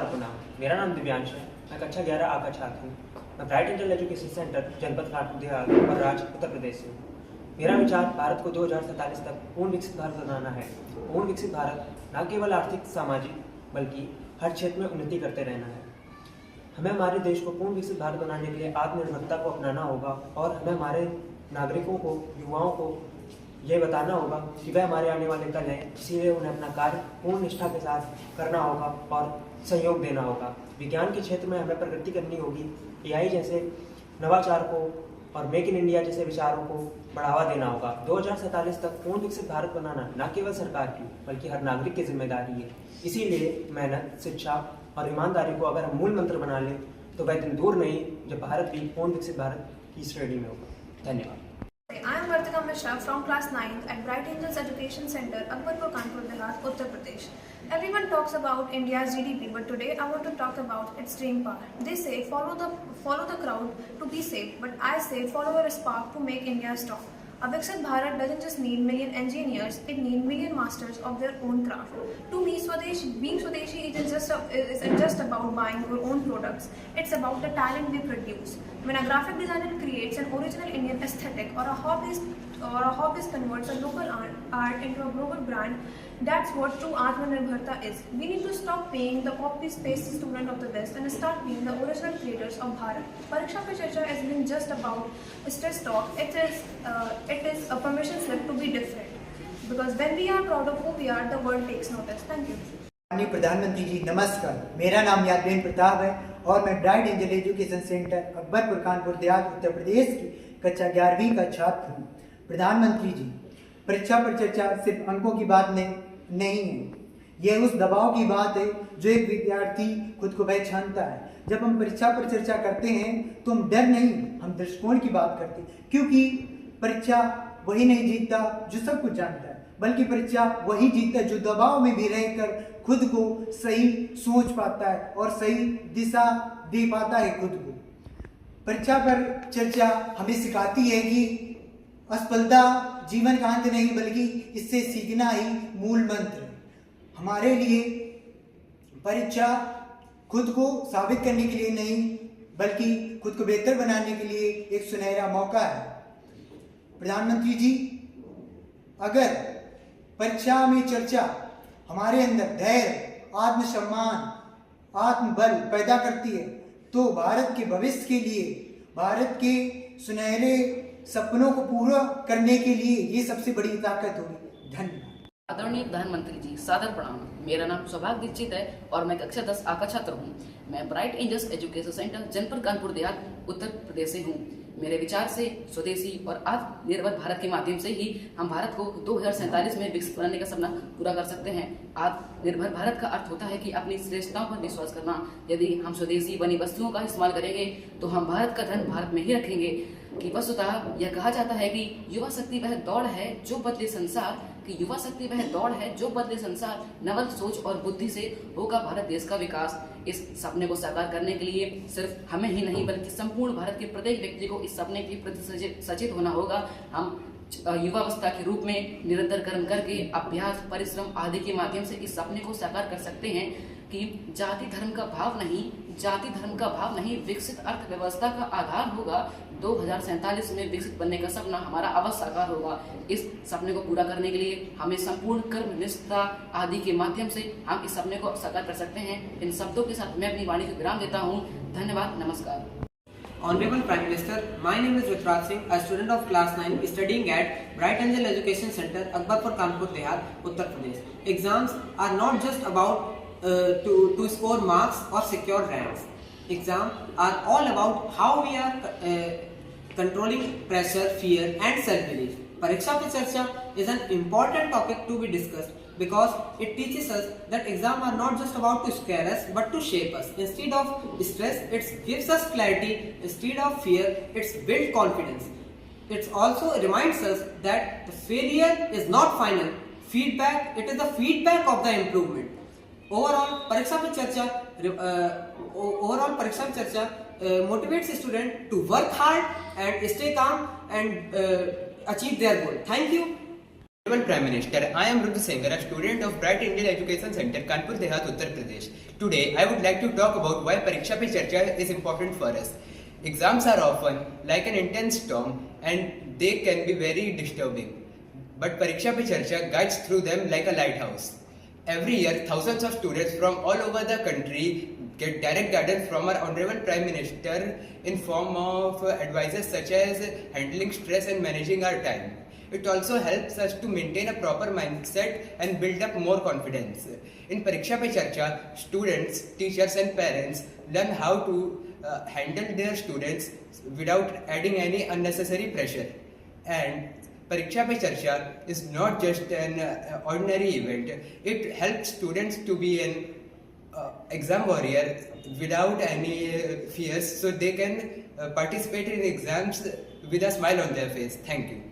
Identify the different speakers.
Speaker 1: नमस्कार प्रणाम। मेरा नाम दिव्यांश है। मैं कक्षा 11 A का छात्र हूँ। मैं ब्राइट एंजल एजुकेशन सेंटर जनपद कानपुर देहात और राज्य उत्तर प्रदेश से हूँ। मेरा विचार भारत को 2047 तक पूर्ण विकसित भारत बनाना है। पूर्ण विकसित भारत न केवल आर्थिक सामाजिक बल्कि हर क्षेत्र में उन्नति करते रहना है। हमें हमारे देश को पूर्ण विकसित भारत बनाने के लिए आत्मनिर्भरता को अपनाना होगा और हमें हमारे नागरिकों को, युवाओं को ये बताना होगा कि वह हमारे आने वाले कल हैं, इसीलिए उन्हें अपना कार्य पूर्ण निष्ठा के साथ करना होगा और सहयोग देना होगा। विज्ञान के क्षेत्र में हमें प्रगति करनी होगी। AI जैसे नवाचार को और मेक इन इंडिया जैसे विचारों को बढ़ावा देना होगा। 2047 तक पूर्ण विकसित भारत बनाना न केवल सरकार की बल्कि हर नागरिक की जिम्मेदारी है। इसीलिए मेहनत, शिक्षा और ईमानदारी को अगर हम मूल मंत्र बना लें तो वह दिन दूर नहीं जब भारत भी पूर्ण विकसित भारत की श्रेणी में होगा। धन्यवाद।
Speaker 2: I am Vartika Mishra from class 9th at Bright Angels Education Center, Akbarpur, Kanpur, Dehat, Uttar Pradesh. Everyone talks about India's GDP, but today I want to talk about its staying power. They say follow the crowd to be safe, but I say follow your spark to make India strong. A Viksit Bharat doesn't just need million engineers; it needs million masters of their own craft. To me, being Swadeshi isn't just about buying your own products. It's about the talent we produce. When a graphic designer creates an original Indian aesthetic, or a hobbyist converts a local art into a global brand, that's what true Atmanirbharta is. We need to stop being the copy-paste student of the West and start being the original creators of Bharat. Pariksha Pe Charcha isn't just about stress talk. It is a permission slip to be different. Because when we are proud of who we are, the world takes notice. Thank you.
Speaker 3: माननीय प्रधानमंत्री जी नमस्कार। मेरा नाम यादवेन प्रताप है और मैं bright angel education centre Akbarpur Kanpur Dehat Uttar Pradesh की कक्षा 11वीं का छात्र हूँ। प्रधानमंत्री जी, परीक्षा पर चर्चा सिर्फ अंकों की बात नहीं है, यह उस दबाव की बात है जो एक विद्यार्थी खुद को पहचानता है। जब हम परीक्षा पर चर्चा करते हैं तो हम डर नहीं, हम दृष्टिकोण की बात करते हैं, क्योंकि परीक्षा वही नहीं जीतता जो सब कुछ जानता है, बल्कि परीक्षा वही जीतता है जो दबाव में भी रहकर खुद को सही सोच पाता है और सही दिशा दे पाता है खुद को। परीक्षा पर चर्चा हमें सिखाती है कि असफलता जीवन का अंत नहीं बल्कि इससे सीखना ही मूल मंत्र है। हमारे लिए परीक्षा खुद को साबित करने के लिए नहीं बल्कि खुद को बेहतर बनाने के लिए एक सुनहरा मौका है। प्रधानमंत्री जी, अगर परीक्षा में चर्चा हमारे अंदर धैर्य, आत्मसम्मान, आत्मबल पैदा करती है तो भारत के भविष्य के लिए, भारत के सुनहरे सपनों को पूरा करने के लिए ये सबसे बड़ी ताकत होगी। धन्यवाद।
Speaker 4: आदरणीय प्रधानमंत्री जी, सादर प्रणाम। मेरा नाम सौभाग्य दीक्षित है और मैं कक्षा 10 A का छात्र हूँ। मैं ब्राइट एंजल्स एजुकेशन सेंटर जनपद कानपुर देहात उत्तर प्रदेश से हूँ। मेरे विचार से स्वदेशी और आत्मनिर्भर भारत के माध्यम से ही हम भारत को 2047 में विकसित बनाने का सपना पूरा कर सकते हैं। आत्मनिर्भर भारत का अर्थ होता है कि अपनी श्रेष्ठताओं पर विश्वास करना। यदि हम स्वदेशी बनी वस्तुओं का इस्तेमाल करेंगे तो हम भारत का धन भारत में ही रखेंगे। कि वस्तुतः यह कहा जाता है कि युवा शक्ति वह दौड़ है जो बदले संसार, कि युवा शक्ति वह दौड़ है जो बदले संसार, नवल सोच और बुद्धि से होगा भारत देश का विकास। इस सपने को साकार करने के लिए सिर्फ हमें ही नहीं बल्कि संपूर्ण भारत के प्रत्येक व्यक्ति को इस सपने के प्रति सचेत होना होगा। हम युवावस्था के रूप में निरंतर कर्म करके अभ्यास, परिश्रम आदि के माध्यम से इस सपने को साकार कर सकते हैं कि जाति धर्म का भाव नहीं विकसित अर्थव्यवस्था का आधार होगा। 2047 में विकसित बनने का सपना हमारा अवश्य साकार होगा। इस सपने को पूरा करने के लिए हमें संपूर्ण कर्म, निष्ठा आदि के माध्यम से हम इस सपने को साकार कर सकते हैं। इन शब्दों के साथ मैं अपनी वाणी को विराम देता हूँ। धन्यवाद, नमस्कार।
Speaker 1: Honorable Prime Minister, my name is Rutraj Singh, a student of class 9 studying at Bright Angel Education Center, Akbarpur, Kanpur, Dehat, Uttar Pradesh. Exams are not just about to score marks or secure ranks. Exams are all about how we are controlling pressure, fear and self-belief. Pariksha Pe Charcha is an important topic to be discussed because it teaches us that exams are not just about to scare us but to shape us. Instead of stress, it gives us clarity. Instead of fear, it builds confidence. It also reminds us that the failure is not final. Feedback, it is the feedback of the improvement. Overall, Pariksha Pe Charcha motivates students to work hard and stay calm and achieve their goal. Thank you.
Speaker 5: Honorable Prime Minister, I am Rudra Singh, a student of Bright Angel Education Center, Kanpur Dehat, Uttar Pradesh. Today, I would like to talk about why Pariksha Pe Charcha is important for us. Exams are often like an intense storm and they can be very disturbing. But Pariksha Pe Charcha guides through them like a lighthouse. Every year, thousands of students from all over the country get direct guidance from our Honorable Prime Minister in form of advices such as handling stress and managing our time. It also helps us to maintain a proper mindset and build up more confidence. In Pariksha Pe Charcha, students, teachers and parents learn how to handle their students without adding any unnecessary pressure. And Pariksha Pe Charcha is not just an ordinary event. It helps students to be an exam warrior without any fears, so they can participate in exams with a smile on their face. Thank you.